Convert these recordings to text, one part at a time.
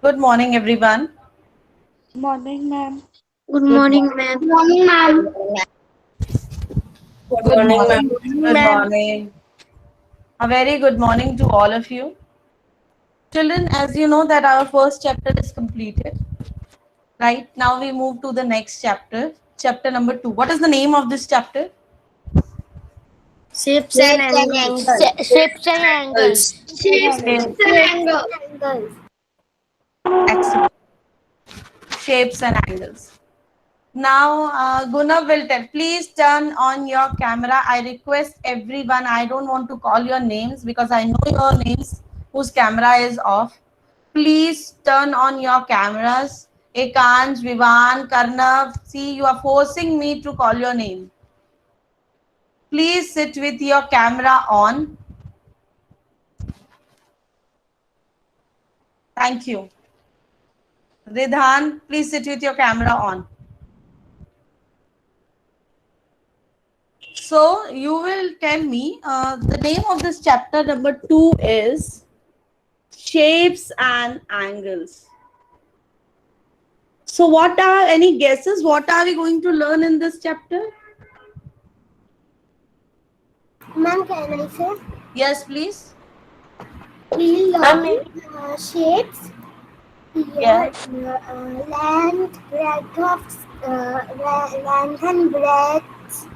Good morning, everyone. Morning, ma'am. Good Good morning, morning. ma'am. Morning, ma'am. Good Good morning, ma'am. morning. Good Ma'am. morning. A very good morning to all of you. Children, as you know that our first chapter is completed. Right now we move to the next chapter, chapter number 2. What is the name of this chapter? Shapes and Shapes and angles. angles. Shapes and angles. Shapes Shape. and angles. Excellent. Shapes and angles. Now, Gunav will tell. Please turn on your camera. I request everyone. I don't want to call your names because I know your names whose camera is off. Please turn on your cameras. Ekansh, Vivan, Karnav. See, you are forcing me to call your name. Please sit with your camera on. Thank you. Ridhan, please sit with your camera on. So, you will tell me the name of this chapter number 2 is Shapes and Angles. So, what are any guesses? What are we going to learn in this chapter? Ma'am, can I say? Yes, please. We Ma'am, learn shapes here, Yes. length, breadth of length and breadth.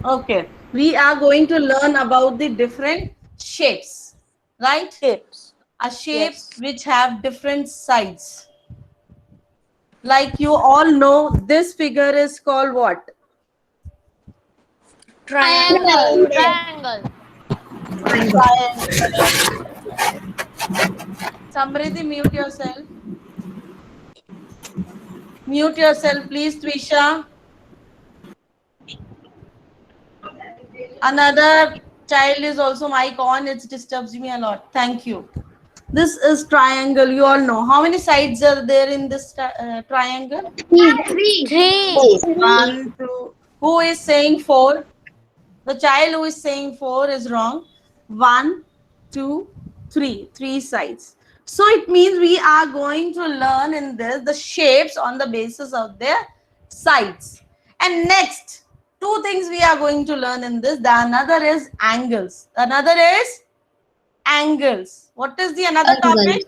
Okay. We are going to learn about the different shapes, right? shapes. A shapes Yes. which have different sides. Like you all know, this figure is called what? Triangle. Triangle. Triangle. Triangle. Samriddhi, mute yourself. Mute yourself, please, Twisha. Another child is also mic on. It disturbs me a lot. Thank you. This is triangle. You all know. How many sides are there in this triangle? Three. Three. One, two. Who is saying four? The child who is saying four is wrong. One, two, three. Three sides. So it means we are going to learn in this the shapes on the basis of their sides. And next, two things we are going to learn in this. The another is angles. Another is angles. What is the another topic?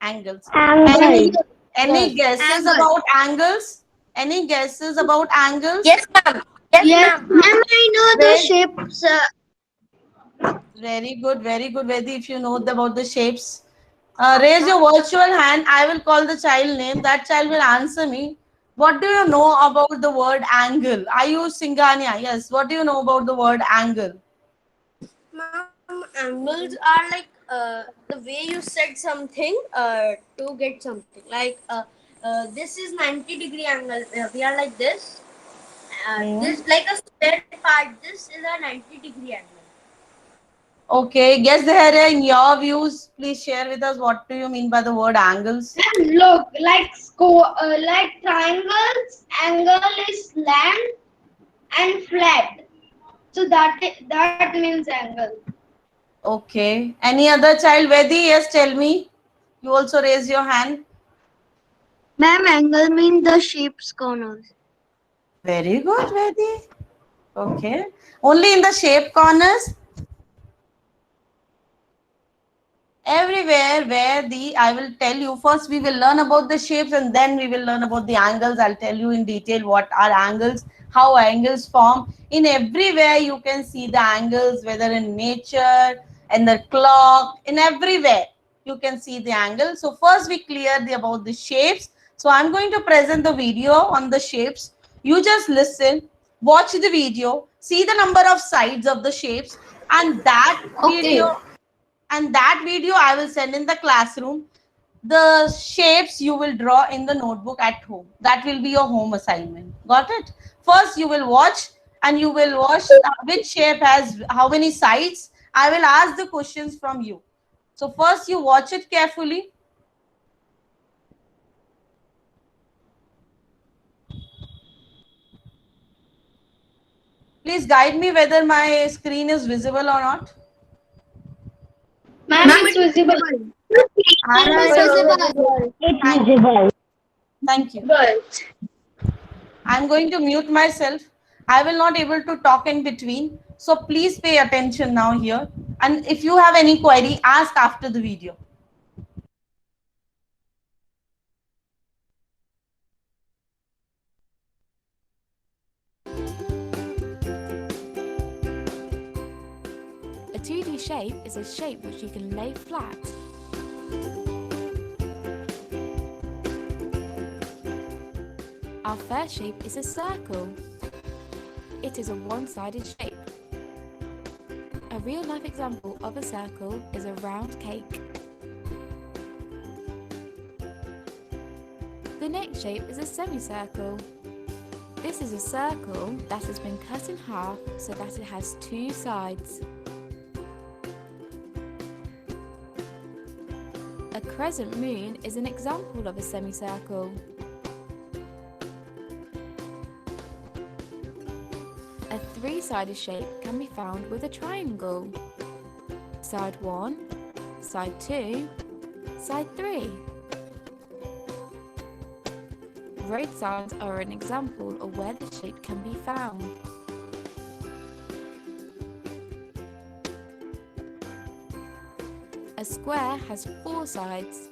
Angles. Any Angle. any guesses Angle. about angles? Any guesses about angles? Yes, ma'am. Yes, Yes, ma'am. ma'am, I know the Raise. shapes. Very good, very good. Vedi, if you know about the shapes, raise your virtual hand. I will call the child name. That child will answer me. What do you know about the word angle? Are you Singania? Yes. What do you know about the word angle? Ma'am, angles are like the way you set something to get something. Like this is 90-degree angle. We are like this. Hmm. This like a square part. This is a 90-degree angle. Okay. Yes, there. In your views, please share with us what do you mean by the word angles? And look, like triangles, angle is slant and flat. So that means angle. Okay. Any other child? Vedi, yes, tell me. You also raise your hand. Ma'am, angle means the shape's corners. Very good, Vedi. Okay. Only in the shape corners. Everywhere where the I will tell you first we will learn about the shapes and then we will learn about the angles. I'll tell you in detail what are angles, how angles form. In everywhere you can see the angles, whether in nature, in the clock, in everywhere you can see the angle. So first we clear about the shapes. So I'm going to present the video on the shapes. You just listen, watch the video, see the number of sides of the shapes, and that video Okay. and that video I will send in the classroom. The shapes you will draw in the notebook at home. That will be your home assignment. Got it? First, you will watch and you will watch which shape has how many sides. I will ask the questions from you. So, first, you watch it carefully. Please guide me whether my screen is visible or not. Ma'am, it's visible. It's visible. Thank you. Good. I'm going to mute myself. I will not able to talk in between. So please pay attention now here. And if you have any query, ask after the video. A 2D shape is a shape which you can lay flat. Our first shape is a circle. It is a one-sided shape. A real-life example of a circle is a round cake. The next shape is a semicircle. This is a circle that has been cut in half so that it has two sides. A crescent moon is an example of a semicircle. A three-sided shape can be found with a triangle. Side 1, side 2, side 3. Road signs are an example of where the shape can be found. A square has four sides.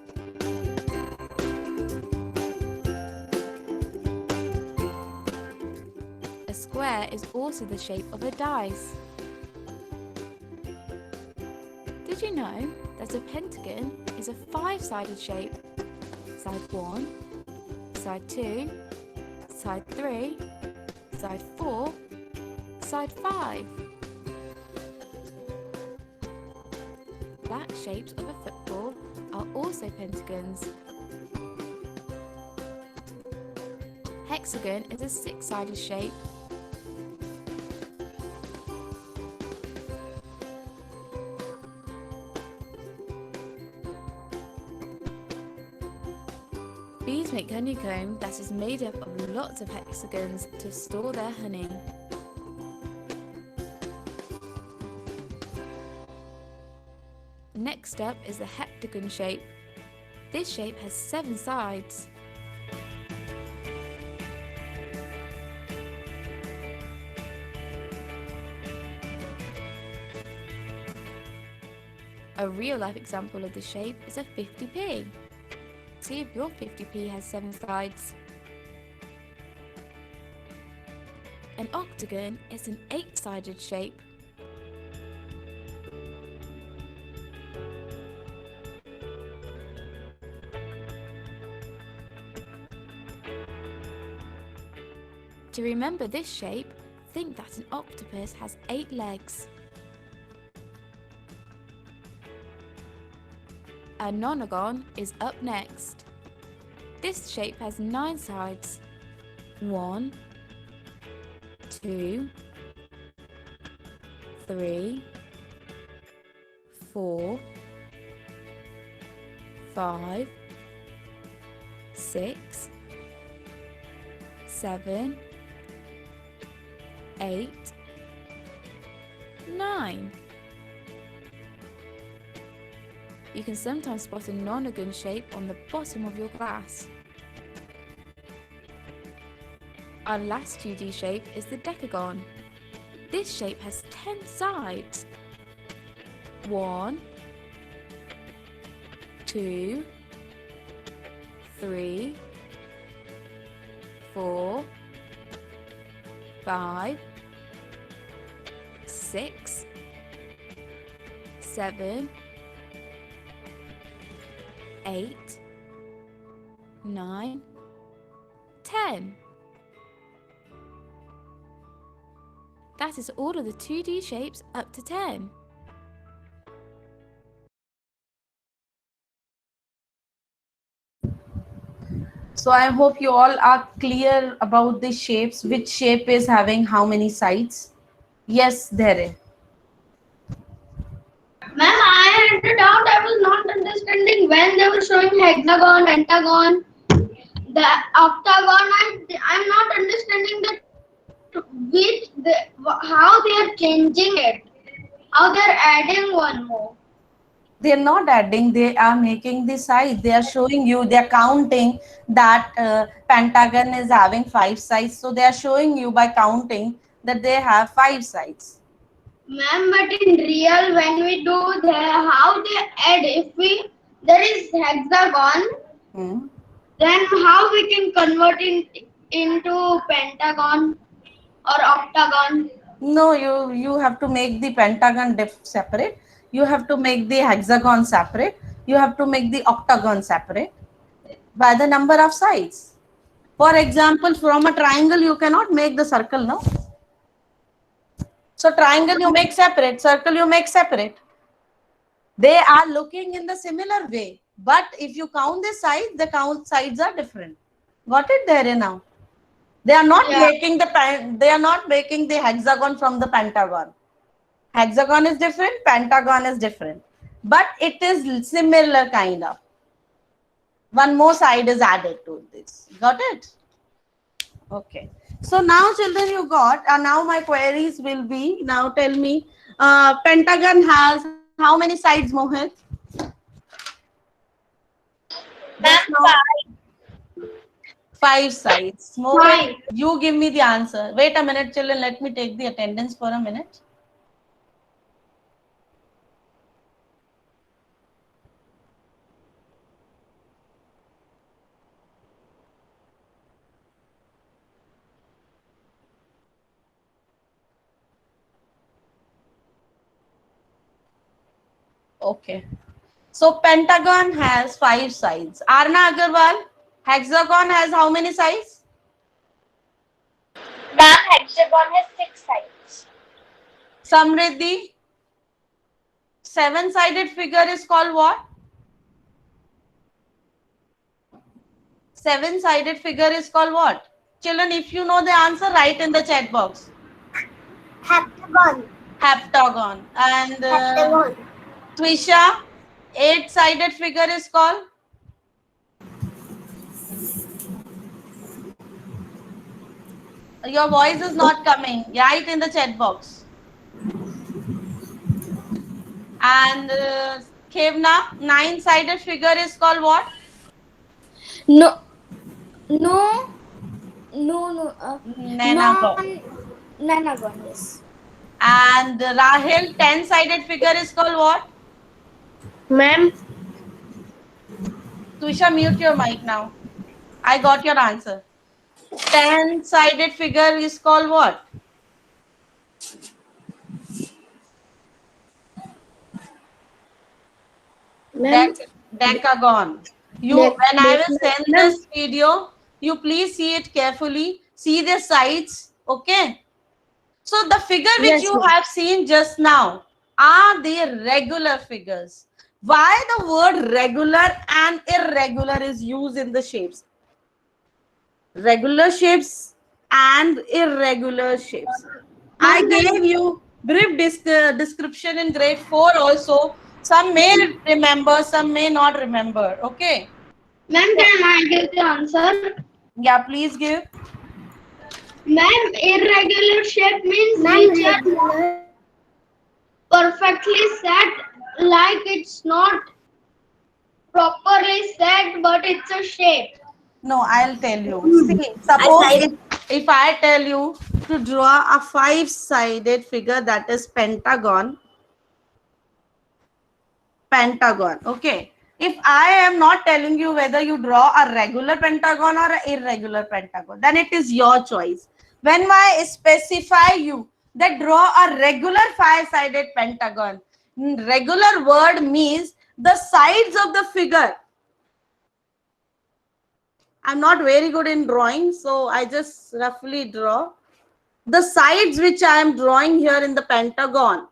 A square is also the shape of a dice. Did you know that a pentagon is a five-sided shape? Side 1, side 2, side 3, side 4, side 5. Back shapes of a football are also pentagons. Hexagon is a six-sided shape. Bees make honeycomb that is made up of lots of hexagons to store their honey. Next up is the heptagon shape. This shape has 7 sides. A real-life example of this shape is a 50p. See if your 50p has 7 sides. An octagon is an 8-sided shape. To remember this shape, think that an octopus has 8 legs. A nonagon is up next. This shape has 9 sides. 1, 2, 3, 4, 5, 6, 7, 8, 9. You can sometimes spot a nonagon shape on the bottom of your glass. Our last 2D shape is the decagon. This shape has 10 sides. 1, 2, 3, 4, 5, 6, 7, 8, 9, 10. That is all of the 2D shapes up to 10. So I hope you all are clear about the shapes, which shape is having how many sides. Yes, there. Ma'am, I had a doubt. I was not understanding when they were showing hexagon, pentagon, the octagon. I'm not understanding how they are changing it, how they are adding one more. They are not adding, they are making the sides. They are showing you, they are counting that pentagon is having 5 sides. So they are showing you by counting that they have 5 sides. Ma'am, but in real, when we do the how they add, if we there is hexagon, Hmm. then how we can convert it into pentagon or octagon? No, you have to make the pentagon separate. You have to make the hexagon separate. You have to make the octagon separate by the number of sides. For example, from a triangle, you cannot make the circle, no? So triangle you make separate, circle you make separate. They are looking in the similar way, but if you count the sides, the count sides are different. Got it there now? They are not Yeah. making they are not making the hexagon from the pentagon. Hexagon is different, pentagon is different, but it is similar kind of. One more side is added to this. Got it? Okay. So now children you got, now my queries will be, now tell me, pentagon has how many sides, Mohit? Just now, 5 sides. Mohit, Five. you give me the answer. Wait a minute children, let me take the attendance for a minute. Okay. So pentagon has 5 sides. Arna Agarwal, hexagon has how many sides? Ma'am, hexagon has 6 sides. Samriddhi, 7-sided figure is called what? 7-sided figure is called what? Children, if you know the answer, write in the chat box. Heptagon. Heptagon. And Heptagon. Twisha, 8-sided figure is called? Your voice is not coming. Write in the chat box. And Kevna, 9-sided figure is called what? No. No. No. Nenagon. Nanagon, yes. And Rahel, 10-sided figure is called what? Ma'am. Twisha, mute your mic now. I got your answer. 10-sided figure is called what? Decagon. When I will send this video, you please see it carefully. See the sides. Okay. So the figure which you have seen just now are the regular figures. Why the word regular and irregular is used in the shapes? Regular shapes and irregular shapes. I gave you brief description in grade 4 also. Some may remember, some may not remember. Okay. Ma'am, can I give the answer? Yeah, please give. Ma'am, irregular shape means which are perfectly set, like it's not properly set, but it's a shape. No, I'll tell you. See, suppose if I tell you to draw a 5-sided figure, that is pentagon. Okay. If I am not telling you whether you draw a regular pentagon or an irregular pentagon, then it is your choice. When I specify you that draw a regular 5-sided pentagon, regular word means the sides of the figure. I'm not very good in drawing, so I just roughly draw. The sides which I am drawing here in the pentagon,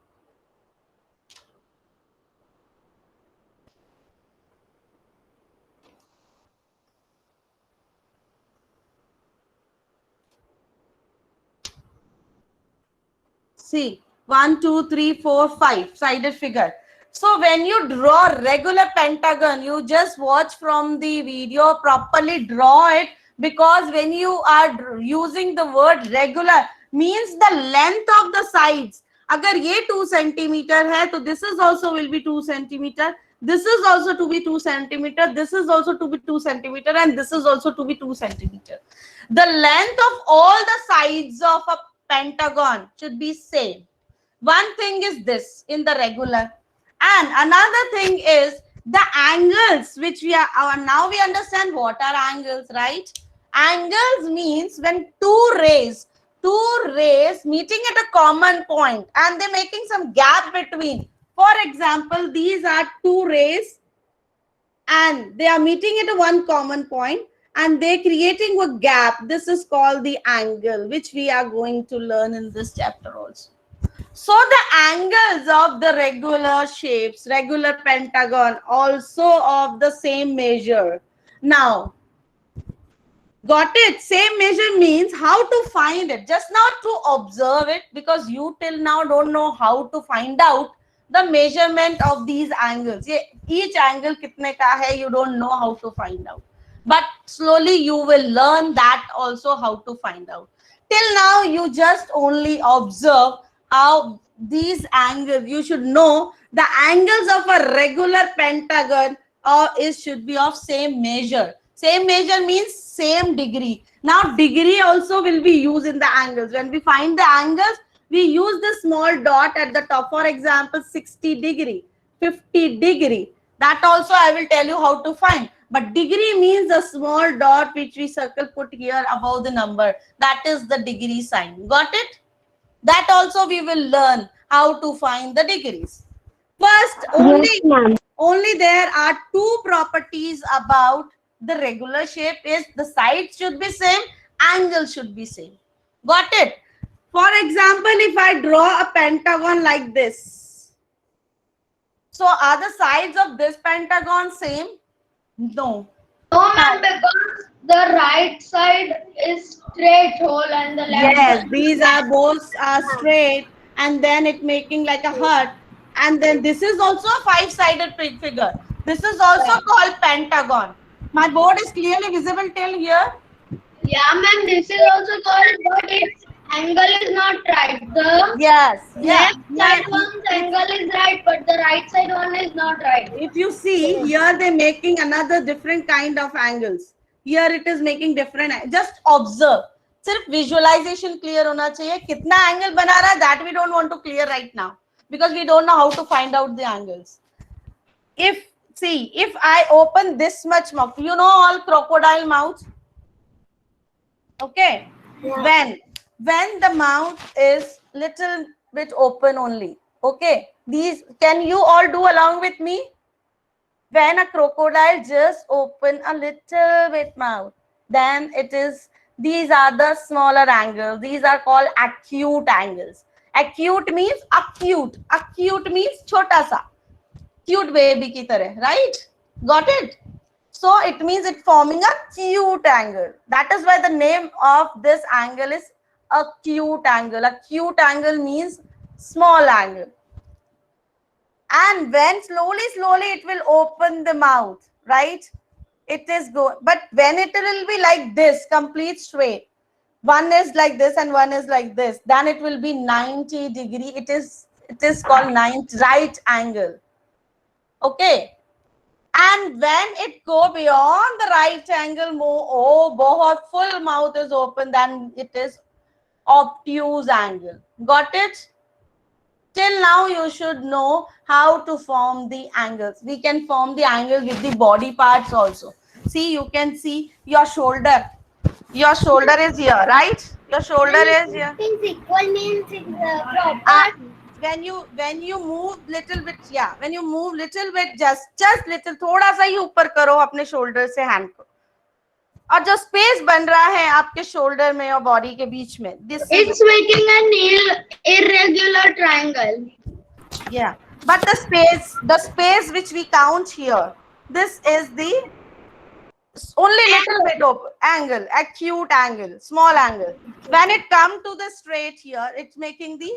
see, 1, 2, 3, 4, 5-sided figure. So when you draw regular pentagon, you just watch from the video, properly draw it, because when you are using the word regular, means the length of the sides अगर ये 2 centimetre है तो this is also will be 2 centimeter. This is also to be 2 centimeter. This is also to be 2 centimeter, and this is also to be 2 centimeter. The length of all the sides of a pentagon should be same. One thing is this in the regular, and another thing is the angles which we are now we understand what are angles, right? Angles means when two rays meeting at a common point and they're making some gap between. For example, these are two rays and they are meeting at a one common point and they're creating a gap. This is called the angle, which we are going to learn in this chapter also. So the angles of the regular shapes, regular pentagon, also of the same measure. Now, got it? Same measure means how to find it. Just not to observe it, because you till now don't know how to find out the measurement of these angles. Each angle kitne ka hai, you don't know how to find out. But slowly you will learn that also how to find out. Till now you just only observe how these angles, you should know the angles of a regular pentagon should be of same measure. Same measure means same degree. Now degree also will be used in the angles. When we find the angles, we use the small dot at the top. For example, 60 degree, 50 degree. That also I will tell you how to find. But degree means a small dot which we circle put here above the number. That is the degree sign. Got it? That also we will learn how to find the degrees. First, only there are two properties about the regular shape is the sides should be same, angle should be same. Got it? For example, if I draw a pentagon like this, so are the sides of this pentagon same? No. No, ma'am, because the right side is straight hole and the left Yes, side. these are both straight, and then it making like a heart, and then this is also a five-sided figure. This is also called pentagon. My board is clearly visible till here. Yeah, ma'am, this is also called, but its angle is not right. The Yes. left side one's angle is right, but the right side one is not right. If you see here, they're making another different kind of angles. Here it is making different. Just observe. सिर्फ visualization clear होना चाहिए. कितना angle बना रहा है, that we don't want to clear right now, because we don't know how to find out the angles. If I open this much mouth, you know all crocodile mouth. Okay. Yeah. When the mouth is little bit open only. Okay. These, can you all do along with me? When a crocodile just open a little bit mouth, then it is, these are the smaller angles. These are called acute angles. Acute means acute. Acute means chota sa. Cute baby ki tarah, right? Got it? So it means it forming a cute angle. That is why the name of this angle is acute angle. Acute angle means small angle. And when slowly it will open the mouth, right? It is go, but when it will be like this, complete straight, one is like this and one is like this, then it will be 90 degree. It is called right angle. Okay. And when it go beyond the right angle more, bahut full mouth is open, then it is obtuse angle. Got it? Till now you should know how to form the angles. We can form the angle with the body parts also. See, you can see your shoulder. Your shoulder is here, right? Your shoulder is here. Things equal means it's proper. When you move little bit, yeah, when you move little bit, just little, थोड़ा सा ही ऊपर करो अपने shoulder से hand को, और जो space बन रहा है आपके shoulder में और body के बीच में, this It's making an irregular triangle. yeah, but the space which we count here, this is the only little bit of angle, acute angle, small angle. When it come to the straight here, it's making the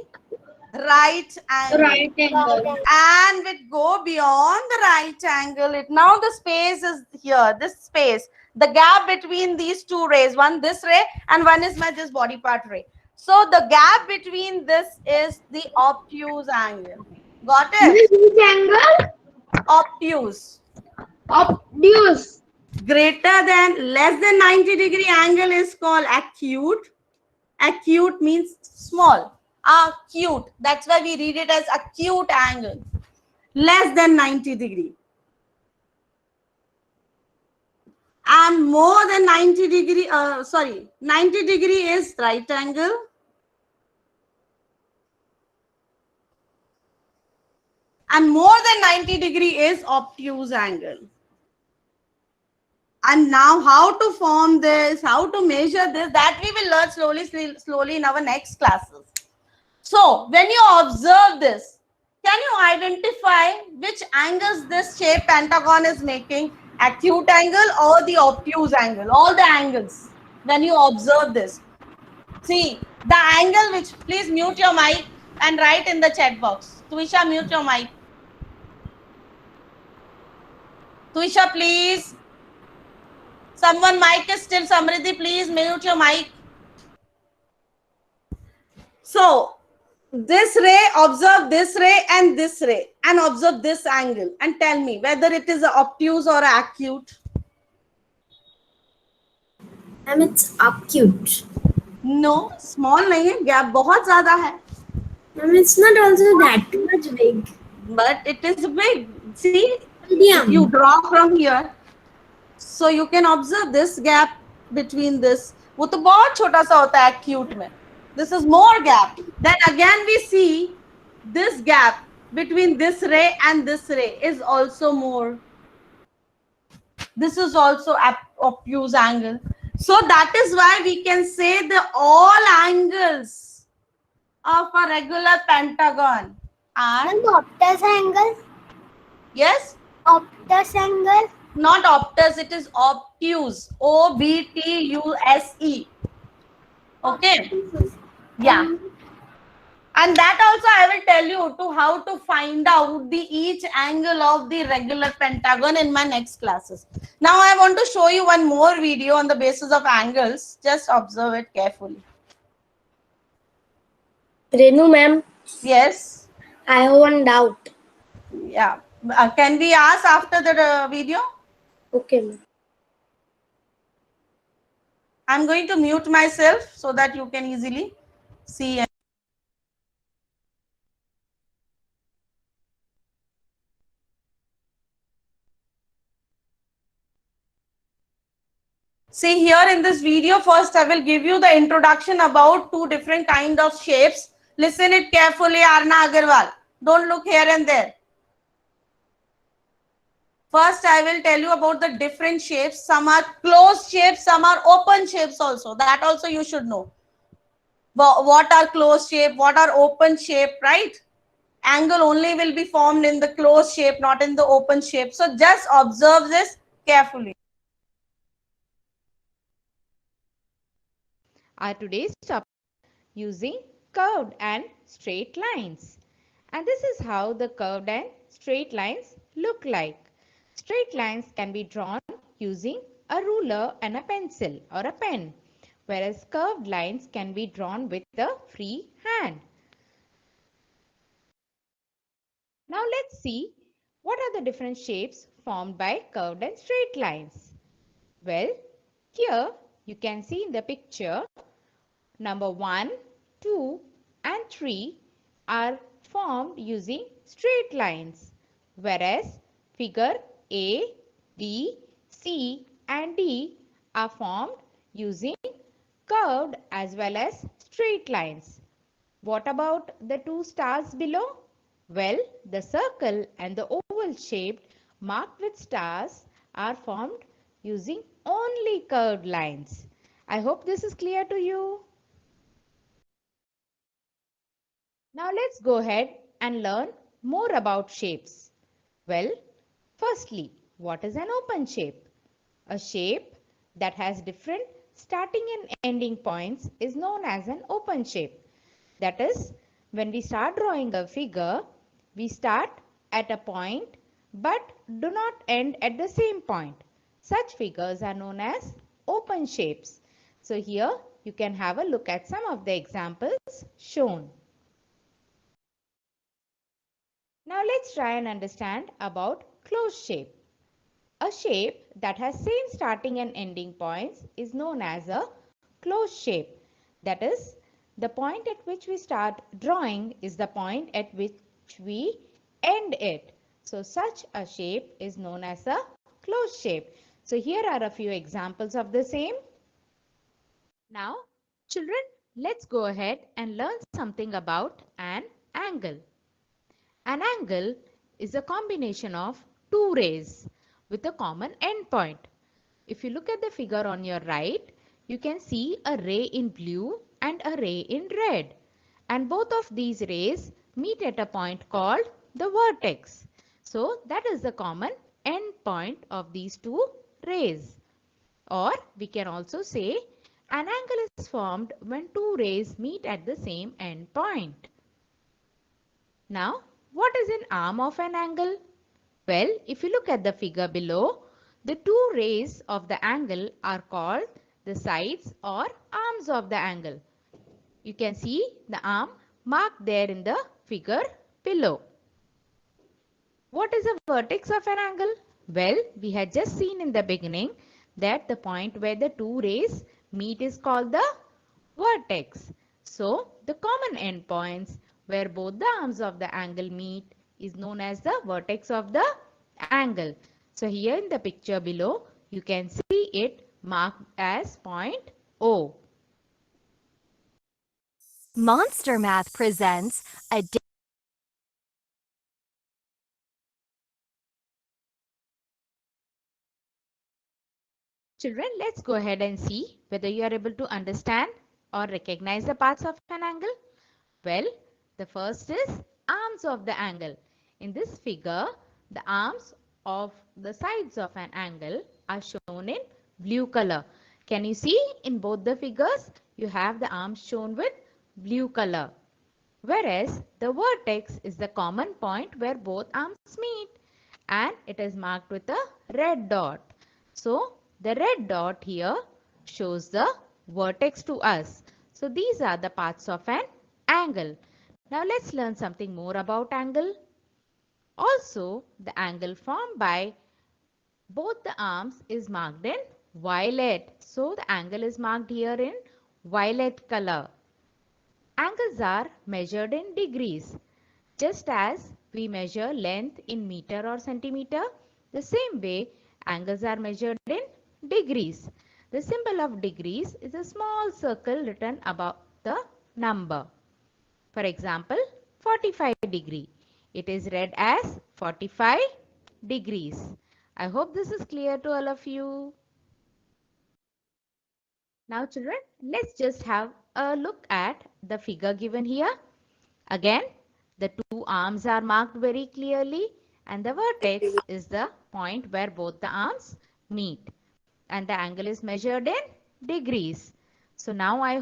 right angle. Right angle. And it go beyond the right angle. It now the space is here. This space, the gap between these two rays, one this ray and one is my this body part ray. So the gap between this is the obtuse angle. Got This it? is which angle? Obtuse. Obtuse. Greater than, less than 90 degree angle is called acute. Acute means small. Acute. That's why we read it as acute angle. Less than 90 degree. And more than 90 degree, 90 degree is right angle. And more than 90 degree is obtuse angle. And now how to form this, how to measure this, that we will learn slowly in our next classes. So when you observe this, can you identify which angles this shape pentagon is making? Acute angle or the obtuse angle? All the angles. When you observe this, see the angle which, please mute your mic and write in the chat box. Tuisha, mute your mic. Tuisha, please. Someone mic is still. Samriddhi, please mute your mic. So this ray, observe this ray and observe this angle and tell me whether it is a obtuse or a acute. It's acute. No, small नहीं है, gap बहुत ज़्यादा है. It's not also that much big. But it is big. See, Medium. you draw from here, so you can observe this gap between this. वो तो बहुत छोटा सा होता है acute में. This is more gap. Then again we see this gap between this ray and this ray is also more. This is also obtuse angle. So that is why we can say the all angles of a regular pentagon are, And the obtuse angle? yes, Obtuse angle? not obtuse, it is obtuse. Obtuse. Okay. Yeah. And that also I will tell you to how to find out the each angle of the regular pentagon in my next classes. Now I want to show you one more video on the basis of angles. Just observe it carefully. Renu ma'am, Yes. I have one doubt. Yeah. Can we ask after the video? Okay, ma'am. I'm going to mute myself so that you can easily see. See here in this video, first I will give you the introduction about two different kind of shapes. Listen it carefully, Arna Agarwal. Don't look here and there. First, I will tell you about the different shapes. Some are closed shapes, some are open shapes also. That also you should know. What are closed shape, what are open shape, right? Angle only will be formed in the closed shape, not in the open shape. So just observe this carefully. Our today's topic using curved and straight lines. And this is how the curved and straight lines look like. Straight lines can be drawn using a ruler and a pencil or a pen, whereas curved lines can be drawn with the free hand. Now let's see what are the different shapes formed by curved and straight lines. Well, here you can see in the picture number 1, 2 and 3 are formed using straight lines, whereas figure A, B, C and D are formed using curved as well as straight lines. What about the two stars below? Well, the circle and the oval shaped marked with stars are formed using only curved lines. I hope this is clear to you. Now let's go ahead and learn more about shapes. Well, firstly, what is an open shape? A shape that has different starting and ending points is known as an open shape. That is, when we start drawing a figure, we start at a point but do not end at the same point. Such figures are known as open shapes. So here you can have a look at some of the examples shown. Now let's try and understand about closed shape. A shape that has same starting and ending points is known as a closed shape. That is, the point at which we start drawing is the point at which we end it. So such a shape is known as a closed shape. So here are a few examples of the same. Now, children, let's go ahead and learn something about an angle. An angle is a combination of two rays with a common endpoint. If you look at the figure on your right, you can see a ray in blue and a ray in red. And both of these rays meet at a point called the vertex. So that is the common endpoint of these two rays. Or we can also say an angle is formed when two rays meet at the same endpoint. Now, what is an arm of an angle? Well, if you look at the figure below, the two rays of the angle are called the sides or arms of the angle. You can see the arm marked there in the figure below. What is the vertex of an angle? Well, we had just seen in the beginning that the point where the two rays meet is called the vertex. So, the common endpoints where both the arms of the angle meet is known as the vertex of the angle. So, here in the picture below, you can see it marked as point O. Monster Math presents a Children, let's go ahead and see whether you are able to understand or recognize the parts of an angle. Well, the first is arms of the angle. In this figure, the arms of the sides of an angle are shown in blue color. Can you see in both the figures, you have the arms shown with blue color. Whereas the vertex is the common point where both arms meet and it is marked with a red dot. So, the red dot here shows the vertex to us. So, these are the parts of an angle. Now, let's learn something more about angle. Also, the angle formed by both the arms is marked in violet. So, the angle is marked here in violet color. Angles are measured in degrees. Just as we measure length in meter or centimeter, the same way angles are measured in degrees. The symbol of degrees is a small circle written above the number. For example, 45 degree. It is read as 45 degrees. I hope this is clear to all of you. Now children, let's just have a look at the figure given here. Again, the two arms are marked very clearly and the vertex is the point where both the arms meet. And the angle is measured in degrees. So now I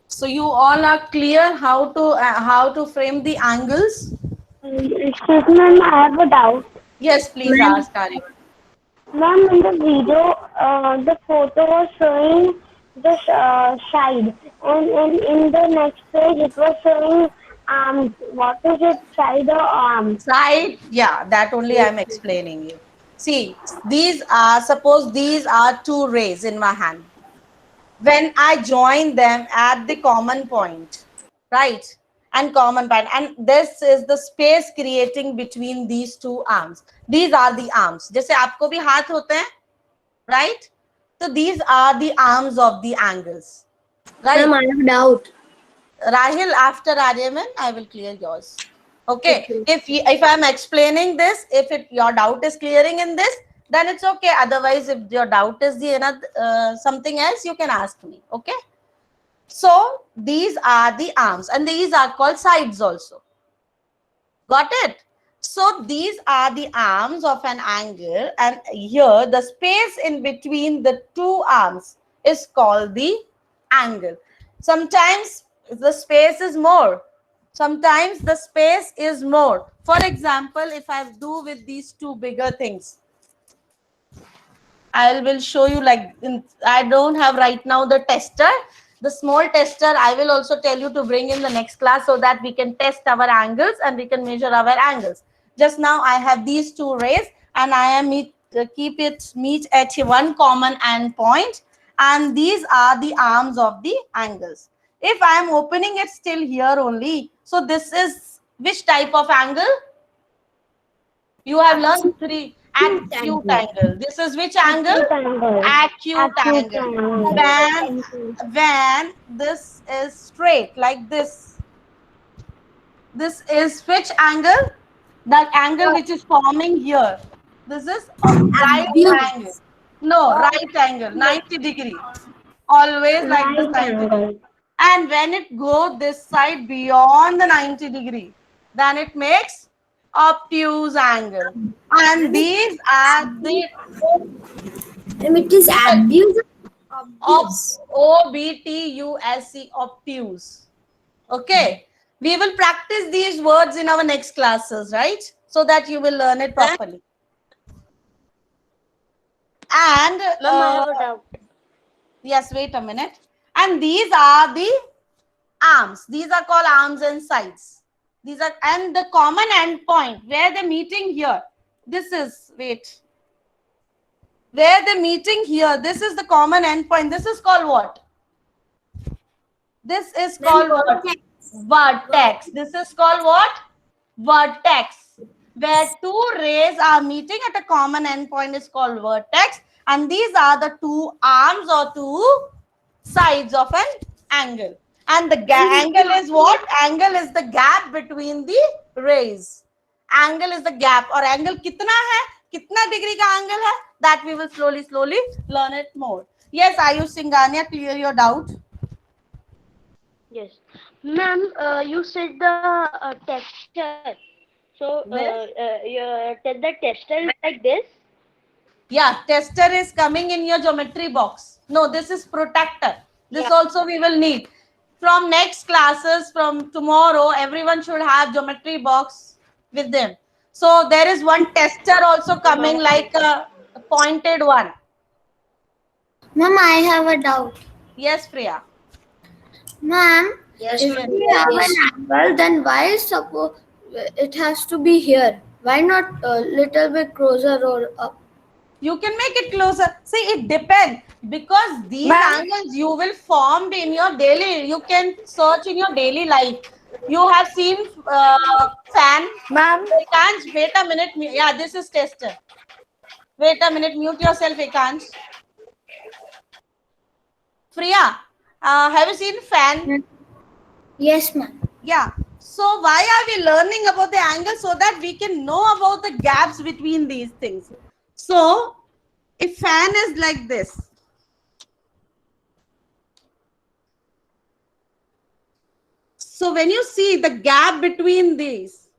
So you all are clear how to frame the angles? Excuse me, ma'am, I have a doubt. Yes, please ask, Karik. Ma'am, in the video, the photo was showing the side, and in the next page, it was showing arms. What is it, side or arms? Side, yeah, that only I'm explaining you. See, suppose these are two rays in my hand. When I join them at the common point, right? And common point, and this is the space creating between these two arms. These are the arms. जैसे आपको भी हाथ होते हैं, right? So these are the arms of the angles, right? Ma'am, I have a doubt. Rahil, after Aryaman, I will clear yours. Okay. If I'm explaining this, your doubt is clearing in this, then it's okay. Otherwise, if your doubt is something else, you can ask me. Okay. So these are the arms, and these are called sides also. Got it? So these are the arms of an angle, and here the space in between the two arms is called the angle. Sometimes the space is more. Sometimes the space is more. For example, if I do with these two bigger things, I will show you like I don't have right now the tester. The small tester I will also tell you to bring in the next class so that we can test our angles and we can measure our angles. Just now I have these two rays and I am keep it meet at one common endpoint, and these are the arms of the angles. If I am opening it still here only, so this is which type of angle? You have learned three. Acute angle. This is which angle? Rectangle. Acute Acute angle. angle. When this is straight like this is which angle? The angle which is forming here. This is a right angle. No, right angle, 90 degree. Always like this Right 90 degree. angle. And when it goes this side beyond the 90 degree, then it makes obtuse angle. And these are the It is abuse. obtuse, obtuse. Okay, we will practice these words in our next classes, right? So that you will learn it properly. And Ma'am, I have a doubt. yes, wait a minute. And these are the arms. These are called arms and sides. These are, and the common endpoint where they're meeting here. This is, wait. Where they're meeting here, this is the common endpoint. This is called what? This is called what? Vertex. This is called what? Vertex. Where two rays are meeting at a common endpoint is called vertex. And these are the two arms or two sides of an angle. And the angle is what? Angle is the gap between the rays. Angle is the gap. Or angle kitna hai? Kitna degree ka angle hai? That we will slowly learn it more. Yes, Ayush Singhania, clear your doubt. Yes. Ma'am, you said the texture. So, the texture is like this. Yeah, tester is coming in your geometry box. No, this is protector. This Yeah. also we will need. From next classes, from tomorrow, everyone should have geometry box with them. So there is one tester also coming like a pointed one. Ma'am, I have a doubt. Yes, Priya. Ma'am, Yes, if we have an angle, then why suppose it has to be here? Why not a little bit closer or up? You can make it closer. See, it depends because these angles you will form in your daily. You can search in your daily life. You have seen fan. Ma'am, Ekansh, wait a minute. Yeah, this is tester. Wait a minute. Mute yourself, Ekansh. Priya, have you seen fan? yes, ma'am. Yeah. So why are we learning about the angle? So that we can know about the gaps between these things. So if fan is like this, so when you see the gap between these,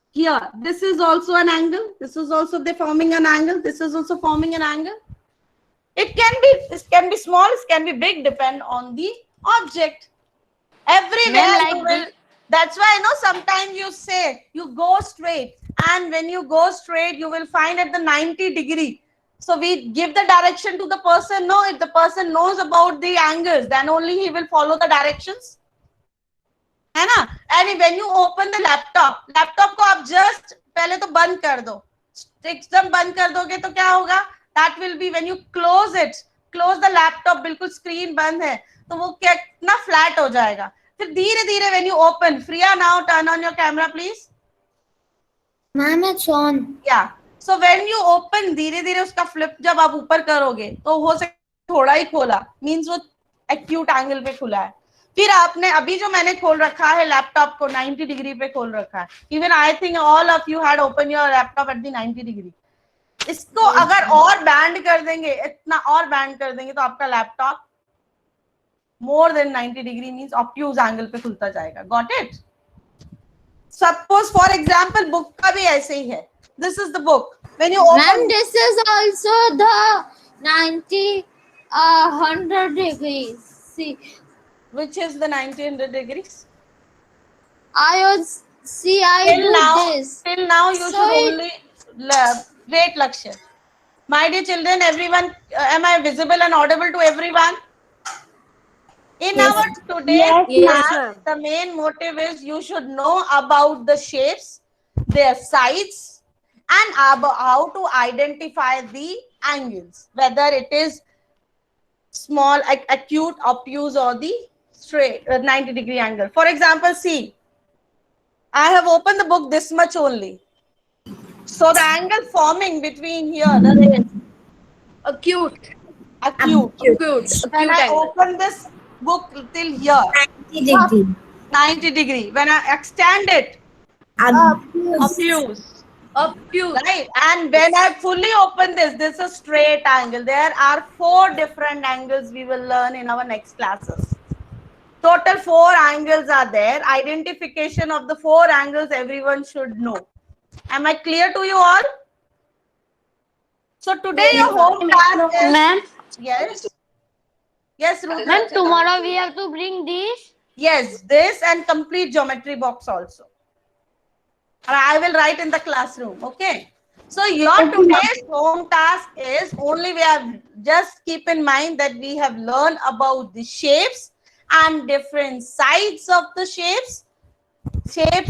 here, this is also an angle. This is also forming an angle. This is also forming an angle. It can be small, it can be big, depend on the object. Everywhere that's why I know sometimes you say you go straight, and when you go straight you will find at the 90 degree. So we give the direction to the person. No, if the person knows about the angles, then only he will follow the directions. है ना? And when you open the laptop को आप just पहले तो बंद कर दो. एकदम बंद कर दोगे तो क्या होगा? That will be when you close it. Close the laptop, बिल्कुल screen बंद है तो वो कितना flat हो जाएगा. फिर धीरे धीरे when you open. Priya, now turn on your camera please. Ma'am, it's on. Yeah. So when you open, धीरे धीरे उसका flip जब आप ऊपर करोगे तो हो सकता थोड़ा ही खोला, means वो acute angle पे खुला है. फिर आपने अभी जो मैंने खोल रखा है लैपटॉप को 90 डिग्री पे खोल रखा है. Even I think all of you had opened your laptop at the 90 degree. इसको अगर और बैंड कर देंगे, इतना और बैंड कर देंगे तो आपका laptop more than 90 degree means obtuse angle पे खुलता जाएगा. Got it? Suppose for example book का भी ऐसे ही है. This is the book. When you open, Ma'am, this is also the 90, 100 degrees. See, Which is the 90 degrees? I was see. I Till do now, this. till now you So should it- only wait, Lakshya. My dear children, everyone, am I visible and audible to everyone? In our today's Yes, class, ma'am. the main motive is you should know about the shapes, their sides, and about how to identify the angles, whether it is small, acute, obtuse, or the straight 90-degree angle. For example, see, I have opened the book this much only. So the angle forming between here, the rays, Acute. acute. When I angle. open this book till here, 90 degree. When I extend it, obtuse. Obtuse. Right. And when I fully open this is a straight angle. There are 4 different angles we will learn in our next classes. Total 4 angles are there. Identification of the 4 angles everyone should know. Am I clear to you all? So today your home task is, Ma'am, yes. Yes, Ruth. ma'am, tomorrow we have to bring these. Yes, this and complete geometry box also. And I will write in the classroom. Okay. So your today's home task is only we have just keep in mind that we have learned about the shapes and different sides of the shapes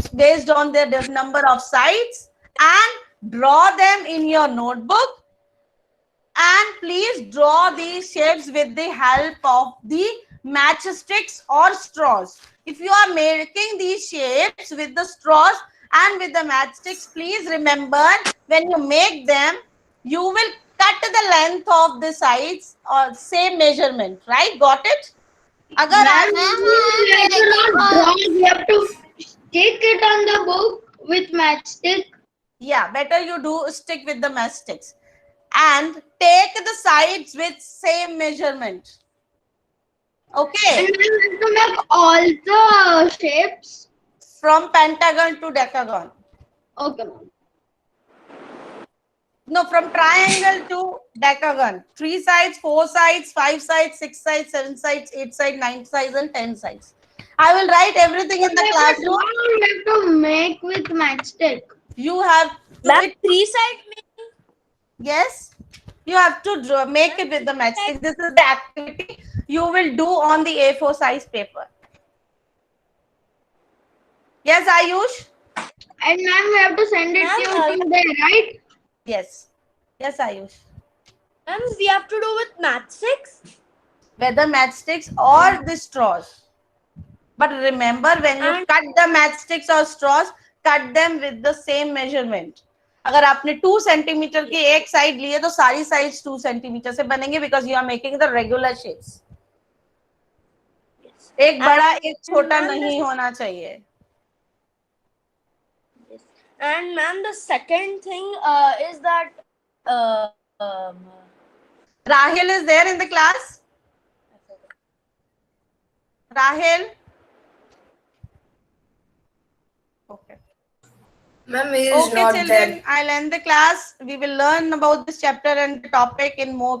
based on their number of sides, and draw them in your notebook. And please draw these shapes with the help of the matchsticks or straws. If you are making these shapes with the straws and with the matchsticks, please remember when you make them, you will cut the length of the sides or same measurement, right? Got it? Agar We have to stick it on the book with matchstick. yeah, better you do stick with the matchsticks. And take the sides with same measurement. Okay. And we have to make all the shapes. From pentagon to decagon. Okay, ma'am. No, from triangle to decagon. 3 sides, 4 sides, 5 sides, 6 sides, 7 sides, 8 sides, 9 sides, and 10 sides. I will write everything in the classroom. We have to make with matchstick. You have to, Ma'am, 3-side making. yes, you have to draw, make it with the matchstick. This is the activity you will do on the A4 size paper. Yes, Ayush? And ma'am, we have to send it to you there, right? Yes. Yes, Ayush. Ma'am, we have to do with matchsticks. Whether matchsticks or the straws. But remember, when you cut the matchsticks or straws, cut them with the same measurement. अगर आपने 2 centimetre की एक side लिए तो सारी sides 2 centimetre से बनेंगे because you are making the regular shapes. एक बड़ा एक छोटा नहीं होना चाहिए. And ma'am, the second thing is that Rahil is there in the class? Rahil? Okay. Ma'am, he is Okay, not children, there. I'll end the class. We will learn about this chapter and the topic in more